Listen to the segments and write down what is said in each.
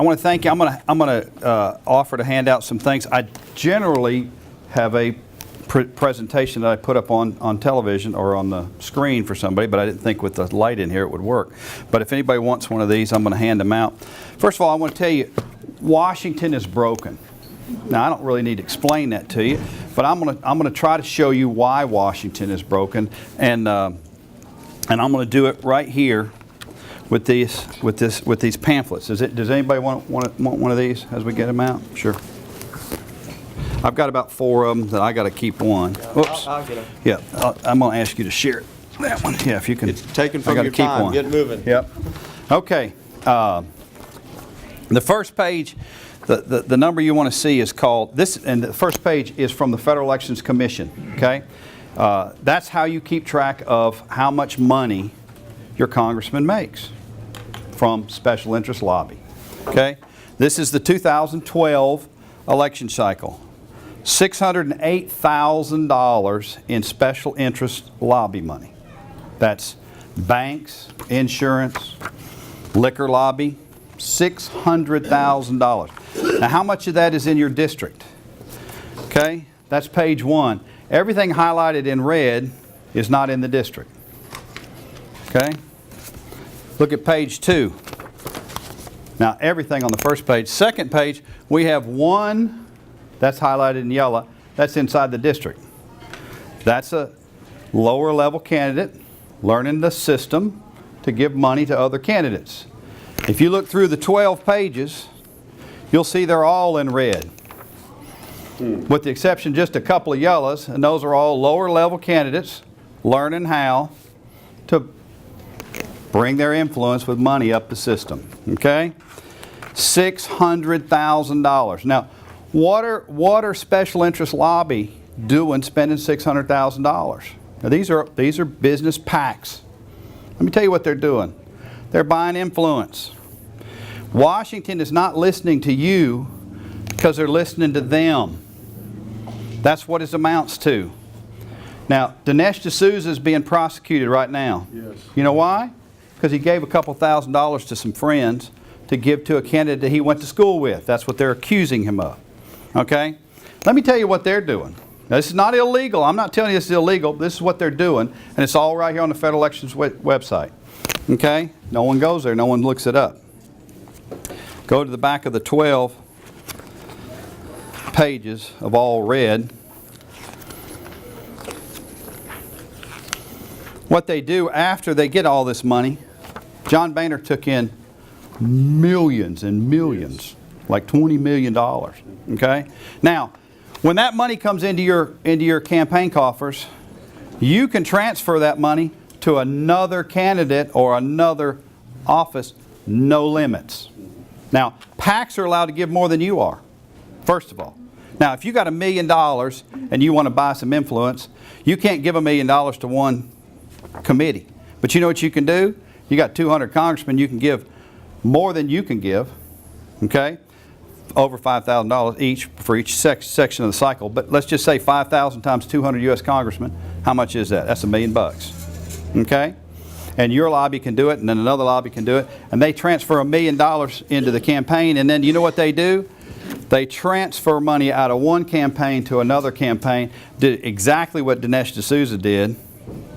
I want to thank you. I'm going to offer to hand out some things. I generally have a presentation that I put up on television or on the screen for somebody, but I didn't think with the light in here it would work. But if anybody wants one of these, I'm going to hand them out. First of all, I want to tell you, Washington is broken. Now, I don't really need to explain that to you, but I'm going to try to show you why Washington is broken, and I'm going to do it right here with these pamphlets. Does anybody want one of these as we get them out? Sure. I've got about 4 of them that I got to keep one. Oops. I'll get them. Yeah, I'm going to ask you to share that one. Yeah, if you can. It's taken from your time. Get moving. Yep. Okay. The first page, the number you want to see is called this, and the first page is from the Federal Elections Commission. Okay. That's how you keep track of how much money your congressman makes from special interest lobby. Okay. This is the 2012 election cycle. $608,000 in special interest lobby money. That's banks, insurance, liquor lobby, $600,000. Now, how much of that is in your district? Okay, that's page 1. Everything highlighted in red is not in the district. Okay, look at page 2. Now, everything on the first page. Second page, we have one that's highlighted in yellow. That's inside the district. That's a lower level candidate learning the system to give money to other candidates. If you look through the 12 pages, you'll see they're all in red, with the exception just a couple of yellows, and those are all lower level candidates learning how to bring their influence with money up the system. Okay? $600,000. Now, what are special interest lobby doing spending $600,000? Now, these are business PACs. Let me tell you what they're doing. They're buying influence. Washington is not listening to you because they're listening to them. That's what it amounts to. Now, Dinesh D'Souza is being prosecuted right now. Yes. You know why? Because he gave a couple $1,000s to some friends to give to a candidate that he went to school with. That's what they're accusing him of. Okay? Let me tell you what they're doing. Now, this is not illegal. I'm not telling you this is illegal. This is what they're doing, and it's all right here on the Federal Elections website. Okay? No one goes there. No one looks it up. Go to the back of the 12 pages of all red. What they do after they get all this money, John Boehner took in millions and millions, like $20 million. Okay? Now, when that money comes into your campaign coffers, you can transfer that money to another candidate or another office, no limits. Now, PACs are allowed to give more than you are, first of all. Now, if you got $1 million and you want to buy some influence, you can't give $1 million to one committee. But you know what you can do? You got 200 congressmen, you can give more than you can give, okay? Over $5,000 each for each section of the cycle. But let's just say 5,000 times 200 U.S. congressmen. How much is that? That's $1 million. Okay? And your lobby can do it, and then another lobby can do it. And they transfer $1 million into the campaign, and then you know what they do? They transfer money out of one campaign to another campaign, did exactly what Dinesh D'Souza did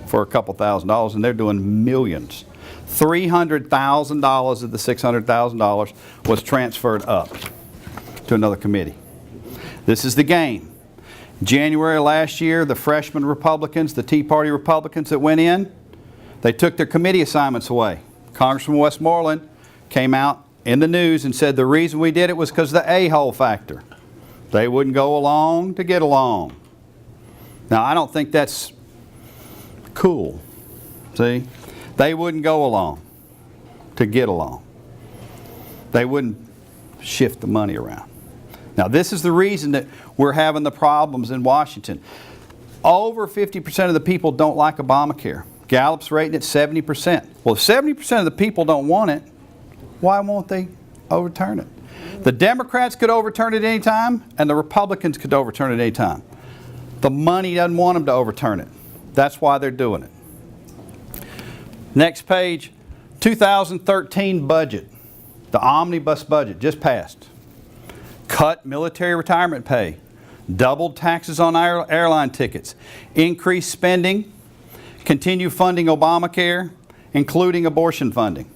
for a couple $1,000s, and they're doing millions. $300,000 of the $600,000 was transferred up to another committee. This is the game. January last year, the freshman Republicans, the Tea Party Republicans that went in, they took their committee assignments away. Congressman Westmoreland came out in the news and said the reason we did it was because of the a-hole factor. They wouldn't go along to get along. Now, I don't think that's cool. See? They wouldn't go along to get along. They wouldn't shift the money around. Now, this is the reason that we're having the problems in Washington. Over 50% of the people don't like Obamacare. Gallup's rating at 70%. Well, if 70% of the people don't want it, why won't they overturn it? The Democrats could overturn it any time, and the Republicans could overturn it any time. The money doesn't want them to overturn it. That's why they're doing it. Next page, 2013 budget. The omnibus budget just passed. Cut military retirement pay. Doubled taxes on airline tickets. Increased spending. Continue funding Obamacare, including abortion funding.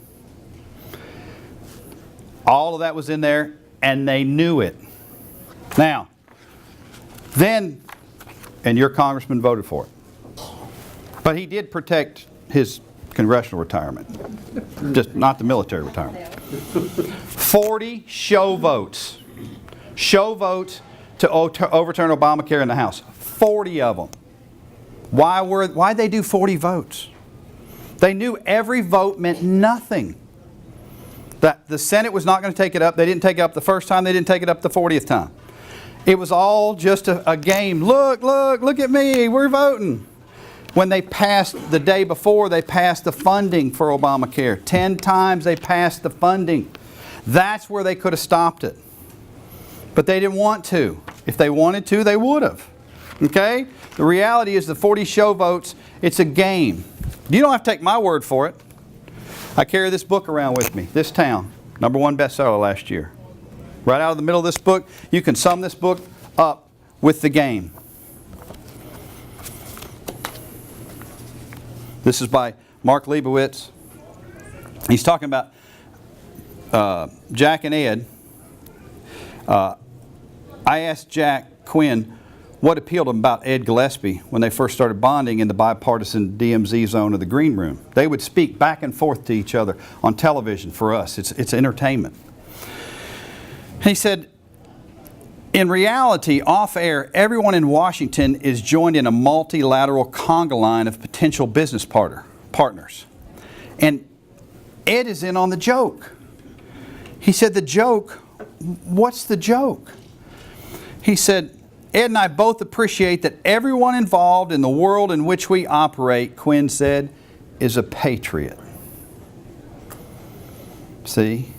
All of that was in there, and they knew it. Now, then, and your congressman voted for it. But he did protect his congressional retirement, just not the military retirement. 40 show votes. Show votes to overturn Obamacare in the House. 40 of them. Why'd they do 40 votes? They knew every vote meant nothing. That the Senate was not going to take it up. They didn't take it up the first time. They didn't take it up the 40th time. It was all just a game. Look at me. We're voting. When they passed the day before, they passed the funding for Obamacare. 10 times they passed the funding. That's where they could have stopped it. But they didn't want to. If they wanted to, they would have. Okay? The reality is the 40 show votes, it's a game. You don't have to take my word for it. I carry this book around with me. This Town, #1 bestseller last year. Right out of the middle of this book, you can sum this book up with the game. This is by Mark Leibowitz. He's talking about Jack and Ed. I asked Jack Quinn what appealed to him about Ed Gillespie when they first started bonding in the bipartisan DMZ zone of the green room. They would speak back and forth to each other on television for us. It's entertainment. He said, in reality, off air, everyone in Washington is joined in a multilateral conga line of potential business partners. And Ed is in on the joke. He said, the joke, what's the joke? He said, Ed and I both appreciate that everyone involved in the world in which we operate, Quinn said, is a patriot. See?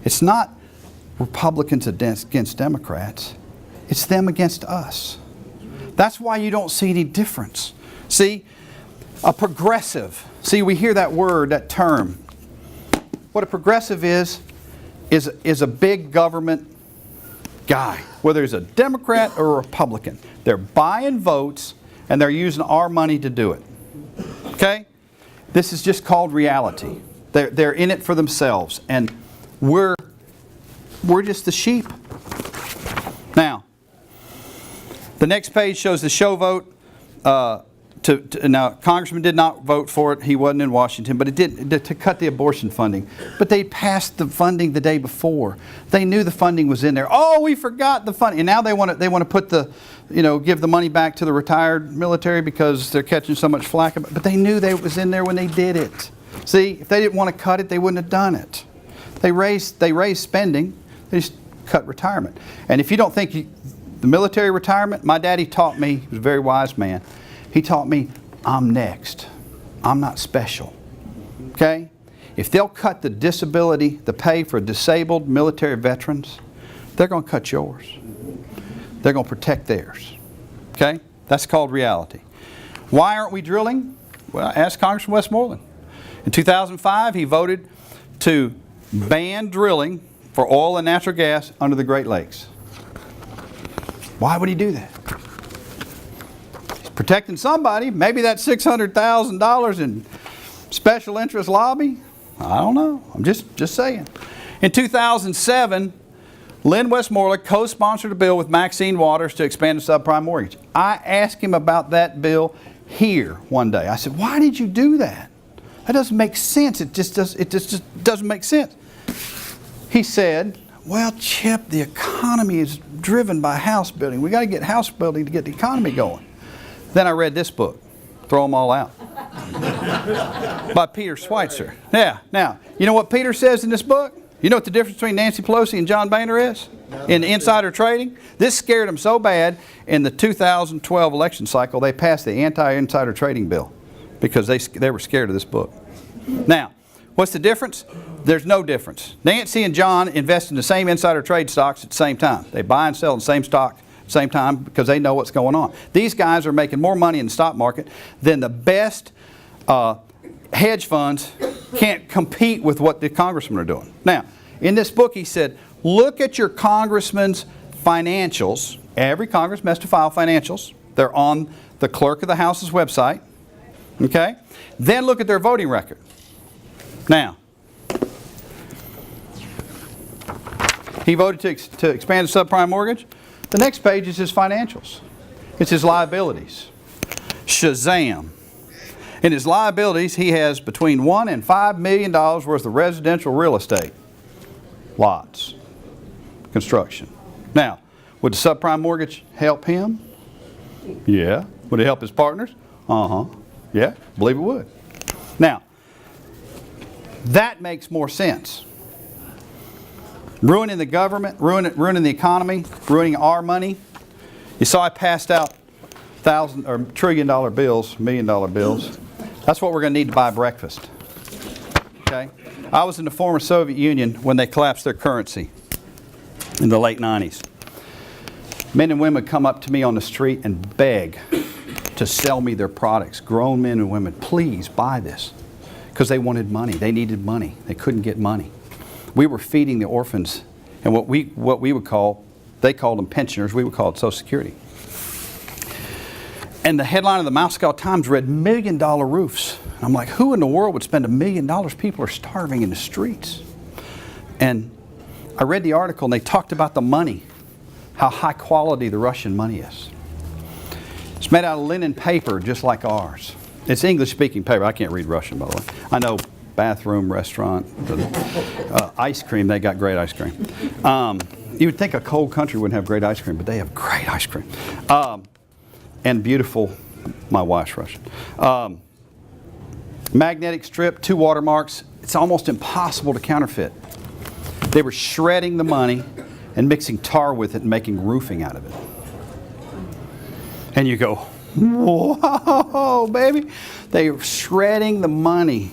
It's not Republicans against Democrats. It's them against us. That's why you don't see any difference. See? A progressive. See, we hear that word, that term. What a progressive is a big government guy, whether he's a Democrat or a Republican. They're buying votes and they're using our money to do it. Okay? This is just called reality. They're in it for themselves, and we're just the sheep. Now, the next page shows the show vote. Now, Congressman did not vote for it. He wasn't in Washington, but it did to cut the abortion funding. But they passed the funding the day before. They knew the funding was in there. Oh, we forgot the funding, and now they want to put give the money back to the retired military because they're catching so much flack. But they knew it was in there when they did it. See, if they didn't want to cut it, they wouldn't have done it. They raised spending. They just cut retirement. And if you don't think the military retirement, my daddy taught me. He was a very wise man. He taught me, I'm next. I'm not special. Okay? If they'll cut the disability, the pay for disabled military veterans, they're going to cut yours. They're going to protect theirs. Okay? That's called reality. Why aren't we drilling? Well, ask Congressman Westmoreland. In 2005, he voted to ban drilling for oil and natural gas under the Great Lakes. Why would he do that? Protecting somebody. Maybe that's $600,000 in special interest lobby. I don't know. I'm just saying. In 2007, Lynn Westmoreland co-sponsored a bill with Maxine Waters to expand the subprime mortgage. I asked him about that bill here one day. I said, "Why did you do that? That doesn't make sense. It just doesn't make sense." He said, "Well, Chip, the economy is driven by house building. We got to get house building to get the economy going." Then I read this book, Throw 'Em All Out, by Peter Schweitzer. Yeah, now, you know what Peter says in this book? You know what the difference between Nancy Pelosi and John Boehner is? In insider trading? This scared them so bad, in the 2012 election cycle, they passed the anti-insider trading bill because they were scared of this book. Now, what's the difference? There's no difference. Nancy and John invest in the same insider trade stocks at the same time. They buy and sell the same stock same time because they know what's going on. These guys are making more money in the stock market than the best hedge funds can't compete with what the congressmen are doing. Now, In this book, he said, look at your congressman's financials. Every congressman has to file financials. They're on the clerk of the House's website. Okay? Then look at their voting record. Now, he voted to expand the subprime mortgage. The next page is his financials. It's his liabilities. Shazam. In his liabilities, he has between $1 and $5 million worth of residential real estate. Lots. Construction. Now, would the subprime mortgage help him? Yeah. Would it help his partners? Uh-huh. Yeah, believe it would. Now, that makes more sense. Ruining the government, ruining the economy, ruining our money. You saw I passed out $1,000 or $1 trillion bills, $1 million bills. That's what we're going to need to buy breakfast. Okay? I was in the former Soviet Union when they collapsed their currency in the late 90s. Men and women come up to me on the street and beg to sell me their products. Grown men and women, please buy this. Because they wanted money. They needed money. They couldn't get money. We were feeding the orphans, and what we would call, they called them pensioners, we would call it Social Security. And the headline of the Moscow Times read, $1 million roofs. And I'm like, who in the world would spend $1 million? People are starving in the streets. And I read the article, and they talked about the money, how high quality the Russian money is. It's made out of linen paper, just like ours. It's English-speaking paper. I can't read Russian, by the way. I know bathroom, restaurant, ice cream. They got great ice cream. You would think a cold country wouldn't have great ice cream, but they have great ice cream. And beautiful, my wife's Russian. Magnetic strip, 2 watermarks. It's almost impossible to counterfeit. They were shredding the money and mixing tar with it and making roofing out of it. And you go, whoa, baby. They were shredding the money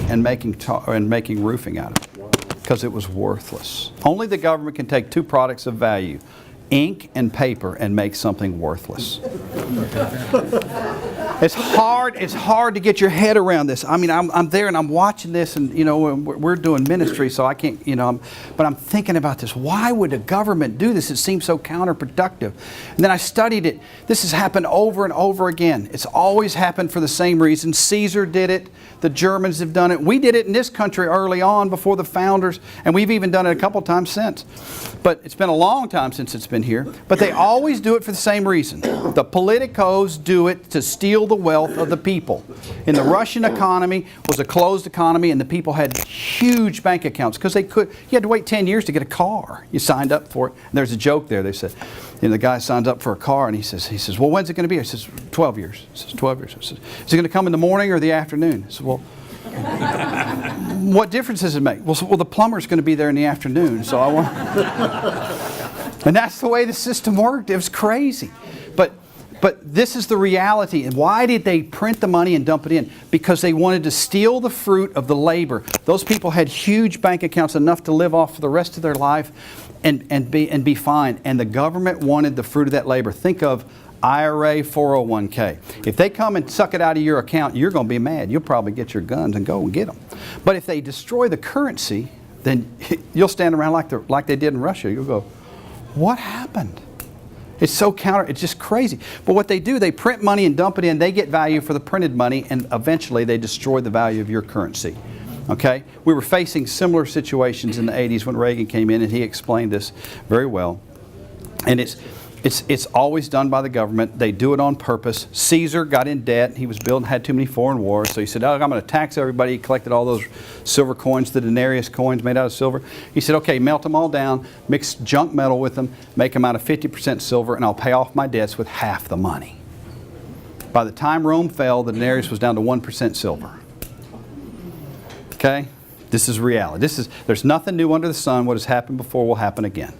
and making tar and making roofing out of it because it was worthless. Only the government can take 2 products of value, ink and paper, and make something worthless. It's hard to get your head around this. I mean, I'm there and I'm watching this, and you know, we're doing ministry, so I can't, you know, but I'm thinking about this. Why would the government do this? It seems so counterproductive. And then I studied it. This has happened over and over again. It's always happened for the same reason. Caesar did it. The Germans have done it. We did it in this country early on before the founders, and we've even done it a couple times since. But it's been a long time since it's been here. But they always do it for the same reason. The politicos do it to steal the wealth of the people. In the Russian economy was a closed economy, and the people had huge bank accounts because you had to wait 10 years to get a car. You signed up for it. And there's a joke there. They said, you know, the guy signs up for a car, and he says, well, when's it going to be? I says, 12 years. He says, 12 years. I says, is it going to come in the morning or the afternoon? I said, well, what difference does it make? Well, the plumber's going to be there in the afternoon, so I want. And that's the way the system worked. It was crazy. But this is the reality. And why did they print the money and dump it in? Because they wanted to steal the fruit of the labor. Those people had huge bank accounts, enough to live off for the rest of their life and be fine. And the government wanted the fruit of that labor. Think of IRA, 401k. If they come and suck it out of your account, you're going to be mad. You'll probably get your guns and go and get them. But if they destroy the currency, then you'll stand around like they did in Russia. You'll go, what happened? It's so it's just crazy. But what they do, they print money and dump it in. They get value for the printed money, and eventually they destroy the value of your currency. Okay? We were facing similar situations in the 80s when Reagan came in, and he explained this very well. And it's always done by the government. They do it on purpose. Caesar got in debt. He was had too many foreign wars. So he said, oh, I'm going to tax everybody. He collected all those silver coins, the denarius coins made out of silver. He said, okay, melt them all down, mix junk metal with them, make them out of 50% silver, and I'll pay off my debts with half the money. By the time Rome fell, the denarius was down to 1% silver. Okay? This is reality. There's nothing new under the sun. What has happened before will happen again.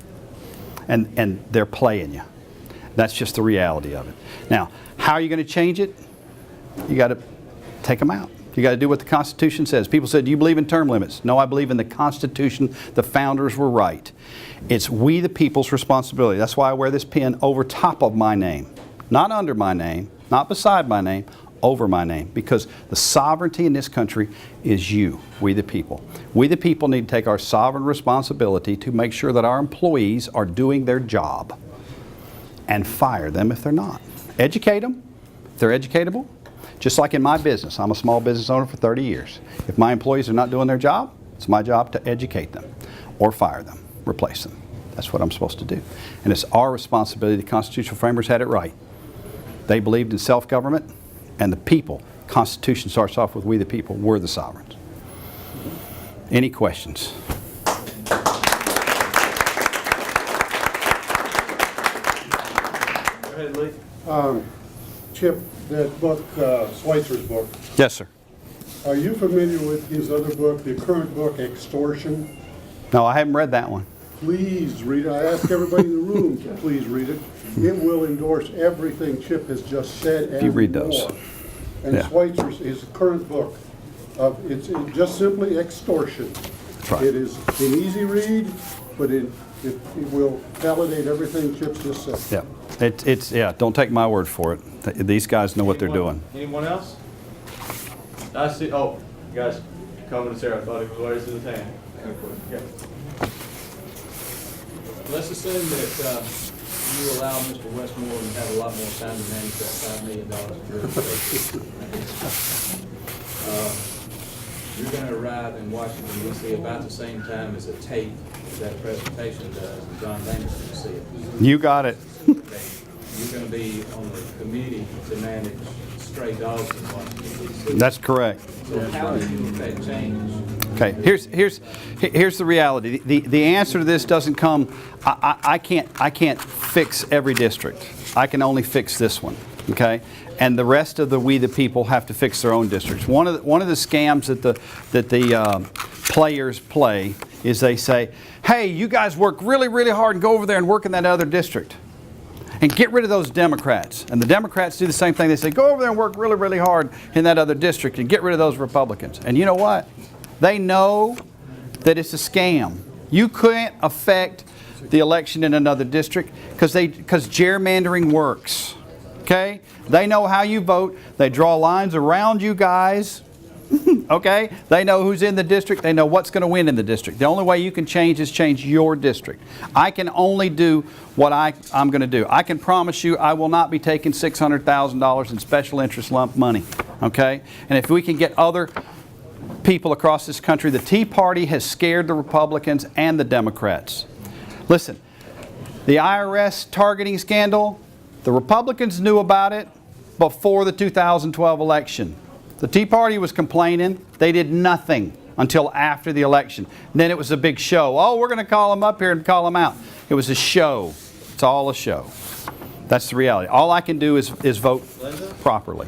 And they're playing you. That's just the reality of it. Now, how are you going to change it? You got to take them out. You got to do what the Constitution says. People said, do you believe in term limits? No, I believe in the Constitution. The founders were right. It's we the people's responsibility. That's why I wear this pin over top of my name. Not under my name, not beside my name, over my name, because the sovereignty in this country is you, we the people. We the people need to take our sovereign responsibility to make sure that our employees are doing their job, and fire them if they're not. Educate them if they're educatable. Just like in my business, I'm a small business owner for 30 years. If my employees are not doing their job, it's my job to educate them or fire them, replace them. That's what I'm supposed to do. And it's our responsibility. The constitutional framers had it right. They believed in self-government, and the people. Constitution starts off with we the people. We're the sovereigns. Any questions? Go ahead, Lee. Chip, that book, Schweitzer's book, Yes, sir. are you familiar with his other book, the current book, Extortion? No, I haven't read that one. Please read it. I ask everybody in the room to please read it. It will endorse everything Chip has just said and You read those. more. And Yeah. Schweitzer's, his current book, it's just simply Extortion. That's right. It is an easy read, but it will validate everything Chip's just said. Yeah. Yeah, don't take my word for it. These guys know what they're doing. Anyone else? I see, oh, you guys coming to Sarah, I thought he was raising his hand. Yeah. Let's assume that you allow Mr. Westmore to have a lot more time to manage that $5 million in real estate. You're going to arrive in Washington, D.C. about the same time as a tape that presentation does, and John Boehner's going to see it. You got it. Okay. You're going to be on the committee to manage stray dogs in Washington, D.C. That's correct. So how do you affect change? Okay, here's the reality. The answer to this doesn't come. I can't fix every district. I can only fix this one. Okay, and the rest of the we the people have to fix their own districts. One of the scams that the players play is they say, "Hey, you guys work really, really hard and go over there and work in that other district, and get rid of those Democrats." And the Democrats do the same thing. They say, "Go over there and work really, really hard in that other district and get rid of those Republicans." And you know what? They know that it's a scam. You can't affect the election in another district because gerrymandering works. Okay? They know how you vote. They draw lines around you guys. Okay? They know who's in the district. They know what's going to win in the district. The only way you can change is change your district. I can only do what I'm going to do. I can promise you I will not be taking $600,000 in special interest lump money. Okay? And if we can get other people across this country, the Tea Party has scared the Republicans and the Democrats. Listen, the IRS targeting scandal, the Republicans knew about it before the 2012 election. The Tea Party was complaining. They did nothing until after the election. And then it was a big show. Oh, we're going to call them up here and call them out. It was a show. It's all a show. That's the reality. All I can do is vote properly.